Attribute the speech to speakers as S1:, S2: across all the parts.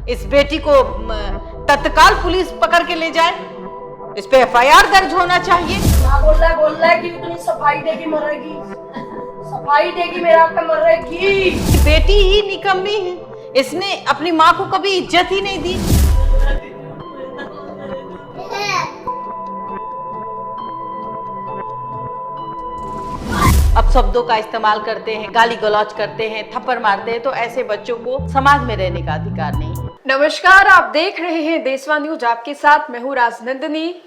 S1: इस बेटी को तत्काल पुलिस पकड़ के ले जाए, इस पे एफआईआर दर्ज होना चाहिए।
S2: बोल रहा है कि इतनी सफाई देगी मरेगी, सफाई देगी मेरा पे मरेगी।
S1: बेटी ही निकम्मी है, इसने अपनी माँ को कभी इज्जत ही नहीं दी। अब शब्दों का इस्तेमाल करते हैं, गाली गलौज करते हैं, थप्पड़ मारते हैं, तो ऐसे बच्चों को समाज में रहने का अधिकार नहीं है।
S3: नमस्कार, आप देख रहे हैं देशवा न्यूज, आपके साथ मैं हूँ राजनंदिनी।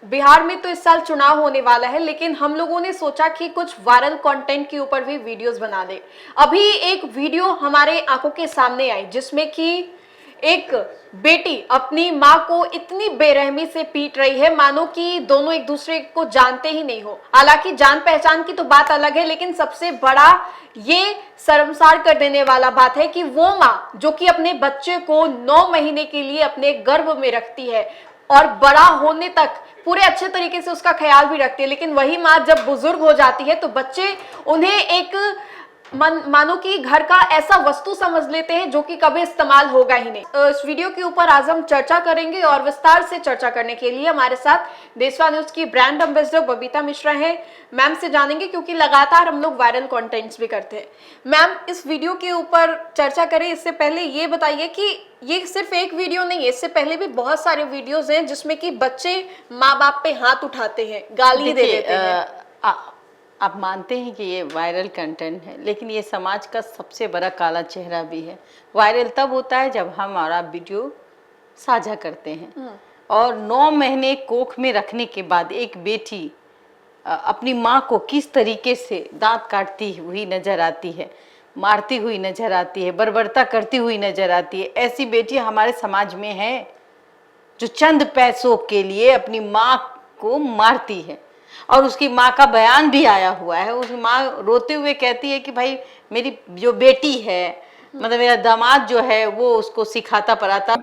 S3: बिहार में तो इस साल चुनाव होने वाला है, लेकिन हम लोगों ने सोचा कि कुछ वायरल कंटेंट के ऊपर भी वीडियोस बना दे। अभी एक वीडियो हमारे आंखों के सामने आई जिसमें कि एक बेटी अपनी माँ को इतनी बेरहमी से पीट रही है मानो कि दोनों एक दूसरे को जानते ही नहीं हो। हालांकि जान पहचान की तो बात अलग है, लेकिन सबसे बड़ा ये शर्मसार कर देने वाला बात है कि वो माँ जो कि अपने बच्चे को 9 महीने के लिए अपने गर्भ में रखती है और बड़ा होने तक पूरे अच्छे तरीके से उसका ख्याल भी रखती है, लेकिन वही माँ जब बुजुर्ग हो जाती है तो बच्चे उन्हें एक मानो कि घर का ऐसा वस्तु समझ लेते हैं जो कि कभी इस्तेमाल होगा ही नहीं। इस वीडियो के ऊपर आज हम चर्चा करेंगे और विस्तार से चर्चा करने के लिए हमारे साथ देशवा न्यूज की ब्रांड एम्बेसडर बबीता मिश्रा हैं। मैम से जानेंगे क्योंकि लगातार हम लोग वायरल कंटेंट्स भी करते हैं। मैम, इस वीडियो के ऊपर चर्चा करें इससे पहले ये बताइए कि ये सिर्फ एक वीडियो नहीं है, इससे पहले भी बहुत सारे वीडियोज हैं जिसमें कि बच्चे माँ बाप पे हाथ उठाते हैं, गाली दे देते हैं।
S1: आप मानते हैं कि ये वायरल कंटेंट है, लेकिन ये समाज का सबसे बड़ा काला चेहरा भी है। वायरल तब होता है जब हम हमारा वीडियो साझा करते हैं, और 9 महीने कोख में रखने के बाद एक बेटी अपनी माँ को किस तरीके से दांत काटती हुई नजर आती है, मारती हुई नजर आती है, बर्बरता करती हुई नजर आती है। ऐसी बेटी हमारे समाज में है जो चंद पैसों के लिए अपनी माँ को मारती है। और उसकी माँ का बयान भी आया हुआ है, उसकी माँ रोते हुए कहती है कि भाई मेरी जो बेटी है, मतलब मेरा दामाद जो है वो उसको सिखाता पढ़ाता।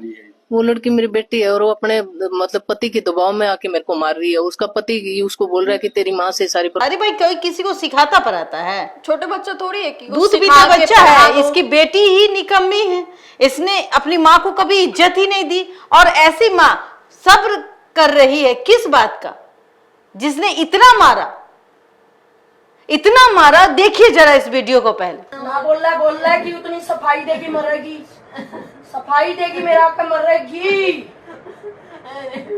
S4: वो लड़की मेरी बेटी है और वो अपने मतलब पति के दबाव में आके मेरे को मार रही है। उसका पति उसको बोल रहा है कि तेरी माँ से सारी
S1: अरे भाई, कोई किसी को सिखाता पढ़ाता है?
S3: छोटे बच्चा थोड़ी है कि
S1: दूध पीता बच्चा है। इसकी बेटी ही निकम्मी है, इसने अपनी माँ को कभी इज्जत ही नहीं दी। और ऐसी माँ सब्र कर रही है किस बात का, जिसने इतना मारा। देखिए जरा इस वीडियो को पहले।
S2: ना बोल रहा है कि उतनी सफाई देगी मरेगी, सफाई देगी मेरा पे मरेगी।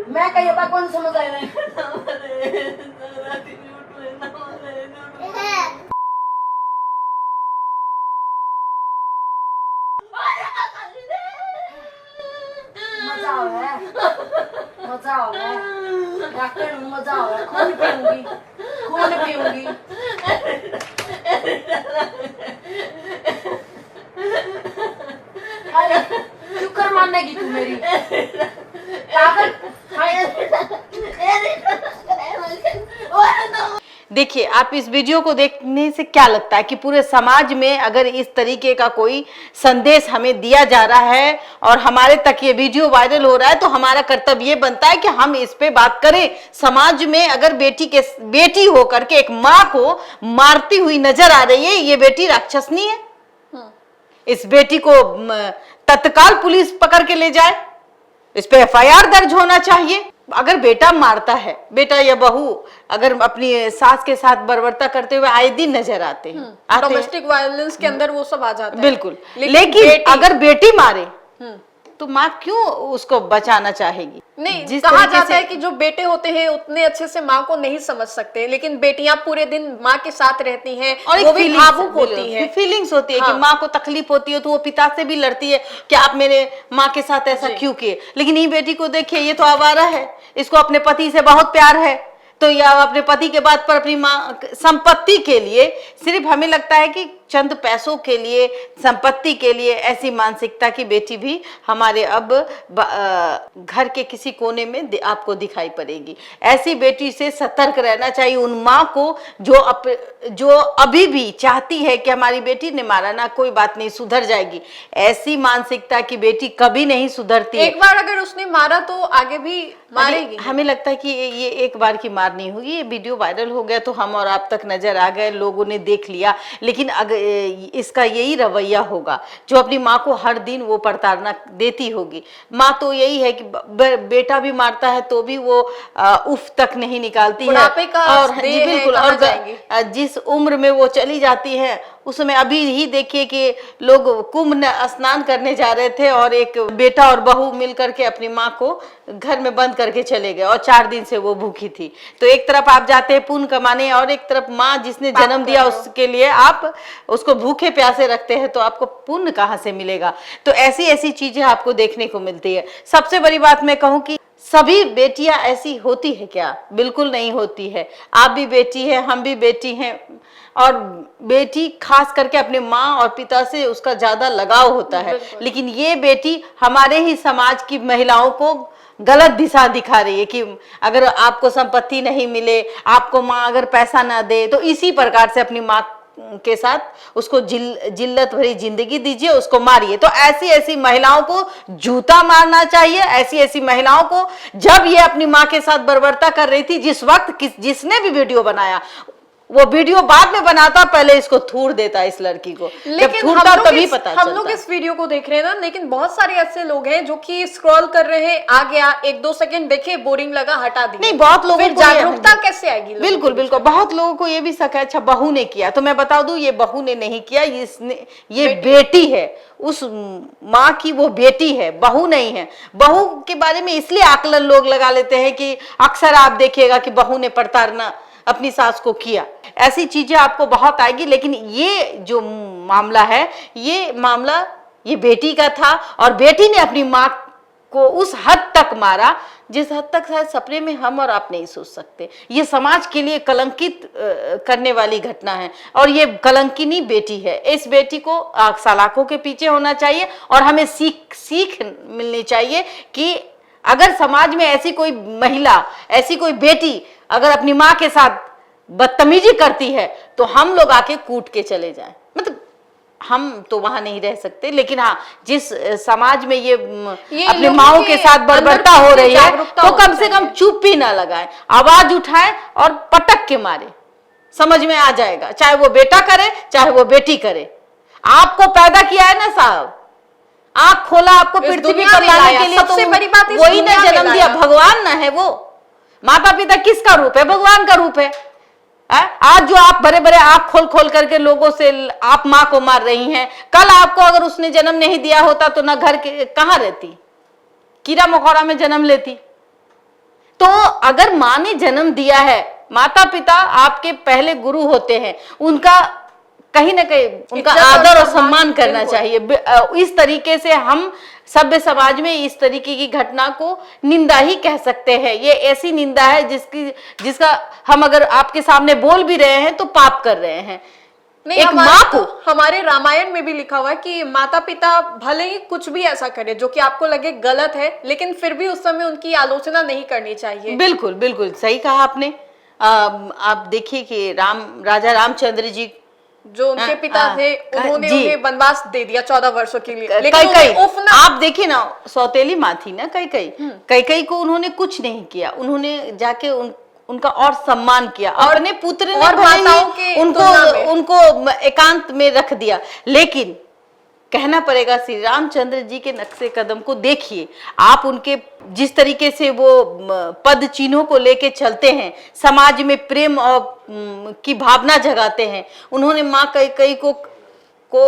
S2: मैं कहीं बात कौन समझ आया मजा आ रहा है, मजा आ रहा है डॉक्टर, मजा आ रहा है। खून पीऊंगी, खून पीऊंगी। शुक्र मानेगी तू मेरी पागल।
S1: देखिए, आप इस वीडियो को देखने से क्या लगता है कि पूरे समाज में अगर इस तरीके का कोई संदेश हमें दिया जा रहा है और हमारे तक ये वीडियो वायरल हो रहा है, तो हमारा कर्तव्य ये बनता है कि हम इस पे बात करें। समाज में अगर बेटी होकर के एक माँ को मारती हुई नजर आ रही है, ये बेटी राक्षस नहीं है। इस बेटी को तत्काल पुलिस पकड़ के ले जाए, इस पे एफआईआर दर्ज होना चाहिए। अगर बेटा मारता है, बेटा या बहू अगर अपनी सास के साथ बर्बरता करते हुए आए दिन नजर आते हैं,
S3: डोमेस्टिक वायलेंस के अंदर वो सब आ जाता है।
S1: बिल्कुल, लेकिन अगर बेटी मारे तो माँ क्यों उसको बचाना चाहेगी?
S3: नहीं, कहा जाता है कि जो बेटे होते हैं उतने अच्छे से माँ को नहीं समझ सकते, लेकिन बेटियां पूरे दिन माँ के साथ रहती हैं और वो भी भावुक होती हैं,
S1: फीलिंग्स होती है कि माँ को तकलीफ होती है तो वो पिता से भी लड़ती है कि आप मेरे माँ के साथ ऐसा क्यों किए। लेकिन ये बेटी को देखिए, ये तो आवारा है, इसको अपने पति से बहुत प्यार है, तो या अपने पति के बाद पर अपनी माँ संपत्ति के लिए, सिर्फ हमें लगता है कि चंद पैसों के लिए, संपत्ति के लिए ऐसी मानसिकता की बेटी भी हमारे अब घर के किसी कोने में आपको दिखाई पड़ेगी। ऐसी बेटी से सतर्क रहना चाहिए उन माँ को जो अभी भी चाहती है कि हमारी बेटी ने मारा ना, कोई बात नहीं, सुधर जाएगी। ऐसी मानसिकता की बेटी कभी नहीं सुधरती।
S3: एक बार अगर उसने मारा तो आगे भी मारेगी।
S1: हमें लगता है कि ये एक बार की मार नहीं होगी। ये वीडियो वायरल हो गया तो हम और आप तक नजर आ गए, लोगों ने देख लिया, लेकिन अगर इसका यही रवैया होगा, जो अपनी माँ को हर दिन वो प्रताड़ना देती होगी। माँ तो यही है कि बेटा भी मारता है तो भी वो उफ तक नहीं निकालती है।
S3: बुढ़ापे का
S1: और
S3: देह
S1: जी
S3: है,
S1: बिल्कुल,
S3: कहाँ
S1: और
S3: जाएंगी?
S1: जिस उम्र में वो चली जाती है उसमें अभी ही देखिए कि लोग कुंभ स्नान करने जा रहे थे और एक बेटा और बहू मिलकर के अपनी माँ को घर में बंद करके चले गए और 4 दिन से वो भूखी थी। तो एक तरफ आप जाते हैं पुण्य कमाने और एक तरफ माँ जिसने जन्म दिया उसके लिए आप उसको भूखे प्यासे रखते हैं, तो आपको पुण्य कहाँ से मिलेगा। तो ऐसी ऐसी चीजें आपको देखने को मिलती है। सबसे बड़ी बात मैं कहूँ कि सभी बेटियां ऐसी होती है क्या? बिल्कुल नहीं होती है। आप भी बेटी है, हम भी बेटी हैं, और बेटी खास करके अपने माँ और पिता से उसका ज्यादा लगाव होता है। लेकिन ये बेटी हमारे ही समाज की महिलाओं को गलत दिशा दिखा रही है कि अगर आपको संपत्ति नहीं मिले, आपको माँ अगर पैसा ना दे, तो इसी प्रकार से अपनी माँ के साथ उसको जिल्लत भरी जिंदगी दीजिए, उसको मारिए। तो ऐसी ऐसी महिलाओं को जूता मारना चाहिए। ऐसी ऐसी महिलाओं को, जब ये अपनी माँ के साथ बर्बरता कर रही थी, जिस वक्त जिसने भी वीडियो बनाया वो वीडियो बाद में बनाता, पहले इसको थूर देता इस लड़की को। जब थूरता तभी पता चलता।
S3: हम लोग इस वीडियो को देख रहे हैं ना, लेकिन बहुत सारे ऐसे लोग हैं जो कि स्क्रॉल कर रहे हैं, आ गया 1-2 सेकंड देखे, बोरिंग लगा, हटा दिया।
S1: नहीं, बहुत लोगों
S3: फिर
S1: को
S3: जागरूकता कैसे आएगी?
S1: बिल्कुल बिल्कुल, बहुत लोगों को ये भी शक है अच्छा बहू ने किया। तो मैं बता दूं, ये बहू ने नहीं किया, ये बेटी है, उस माँ की वो बेटी है, बहू नहीं है। बहू के बारे में इसलिए आकलन लोग लगा लेते हैं कि अक्सर आप देखिएगा कि बहू ने प्रताड़ना अपनी सास को किया, ऐसी चीजें आपको बहुत आएगी। लेकिन ये जो मामला है, ये मामला ये बेटी का था, और बेटी ने अपनी माँ को उस हद तक मारा जिस हद तक शायद सपने में हम और आप नहीं सोच सकते। ये समाज के लिए कलंकित करने वाली घटना है, और ये कलंकिनी बेटी है। इस बेटी को सलाखों के पीछे होना चाहिए, और हमें सीख मिलनी चाहिए कि अगर समाज में ऐसी कोई महिला, ऐसी कोई बेटी अगर अपनी माँ के साथ बदतमीजी करती है, तो हम लोग आके कूट के चले जाएं। मतलब हम तो वहां नहीं रह सकते, लेकिन हाँ, जिस समाज में ये अपने माओं के साथ बर्बरता हो रही है, तो कम से कम चुप ही ना लगाएं, आवाज उठाएं और पटक के मारे। समझ में आ जाएगा, चाहे वो बेटा करे चाहे वो बेटी करे। आपको पैदा किया है ना साहब, आंख खोला आपको पृथ्वी पर लाने के लिए,
S3: सबसे बड़ी बात
S1: वही ना जन्म दिया, भगवान ना है वो। माता पिता किसका रूप है? भगवान का रूप है। आज जो आप बड़े बड़े आंख खोल खोल करके लोगों से आप माँ को मार रही हैं, कल आपको अगर उसने जन्म नहीं दिया होता तो ना घर के कहां रहती, कीड़ा मकोड़ा में जन्म लेती। तो अगर माँ ने जन्म दिया है, माता पिता आपके पहले गुरु होते हैं, उनका कहीं ना कहीं उनका आदर और सम्मान करना चाहिए। इस तरीके से हम सभ्य समाज में इस तरीके की घटना को निंदा ही कह सकते हैं। ये ऐसी निंदा है जिसका हम अगर आपके सामने बोल भी रहे हैं तो पाप कर रहे हैं।
S3: नहीं, एक माँ को, हमारे रामायण में भी लिखा हुआ है कि माता पिता भले ही कुछ भी ऐसा करे जो कि आपको लगे गलत है, लेकिन फिर भी उस समय उनकी आलोचना नहीं करनी चाहिए।
S1: बिल्कुल बिल्कुल सही कहा आपने। आप देखिए कि राजा रामचंद्र जी
S3: जो उनके पिता थे, उन्होंने उन्हें वनवास दे दिया 14 वर्षों के लिए,
S1: लेकिन आप देखिए ना, सौतेली माँ थी ना कई को उन्होंने कुछ नहीं किया, उन्होंने जाके उनका और सम्मान किया, और अपने पुत्र ने
S3: और माताओं के
S1: उनको एकांत में रख दिया। लेकिन कहना पड़ेगा श्री रामचंद्र जी के नक्शे कदम को देखिए आप, उनके जिस तरीके से वो पद चिन्हों को लेके चलते हैं, समाज में प्रेम और की भावना जगाते हैं। उन्होंने माँ कई को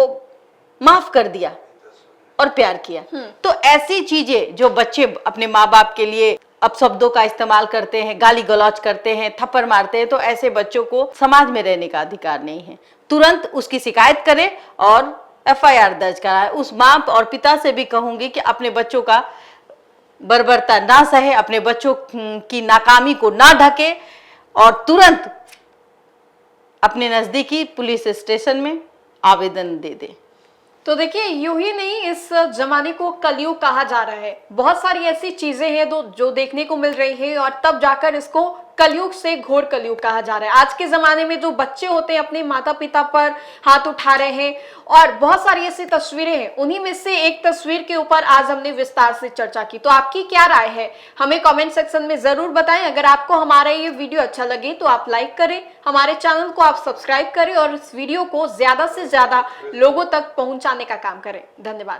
S1: माफ कर दिया और प्यार किया। तो ऐसी चीजें जो बच्चे अपने माँ बाप के लिए अपशब्दों का इस्तेमाल करते हैं, गाली गलौज करते हैं, थप्पड़ मारते हैं, तो ऐसे बच्चों को समाज में रहने का अधिकार नहीं है। तुरंत उसकी शिकायत करें और FIR दर्ज कराए। उस माँ और पिता से भी कहूंगी कि अपने बच्चों का बर्बरता ना सहे, अपने बच्चों की नाकामी को ना ढके, और तुरंत अपने नजदीकी पुलिस स्टेशन में आवेदन दे दे।
S3: तो देखिए, यूं ही नहीं, इस जमाने को कलयुग कहा जा रहा है। बहुत सारी ऐसी चीजें हैं जो देखने को मिल रही है, और तब जाकर इसको कलयुग से घोर कलयुग कहा जा रहा है। आज के जमाने में जो बच्चे होते हैं अपने माता पिता पर हाथ उठा रहे हैं और बहुत सारी ऐसी तस्वीरें हैं। उन्हीं में से एक तस्वीर के ऊपर आज हमने विस्तार से चर्चा की। तो आपकी क्या राय है हमें कमेंट सेक्शन में जरूर बताएं। अगर आपको हमारा ये वीडियो अच्छा लगे तो आप लाइक करें, हमारे चैनल को आप सब्सक्राइब करें और इस वीडियो को ज्यादा से ज्यादा लोगों तक पहुंचाने का काम करें। धन्यवाद।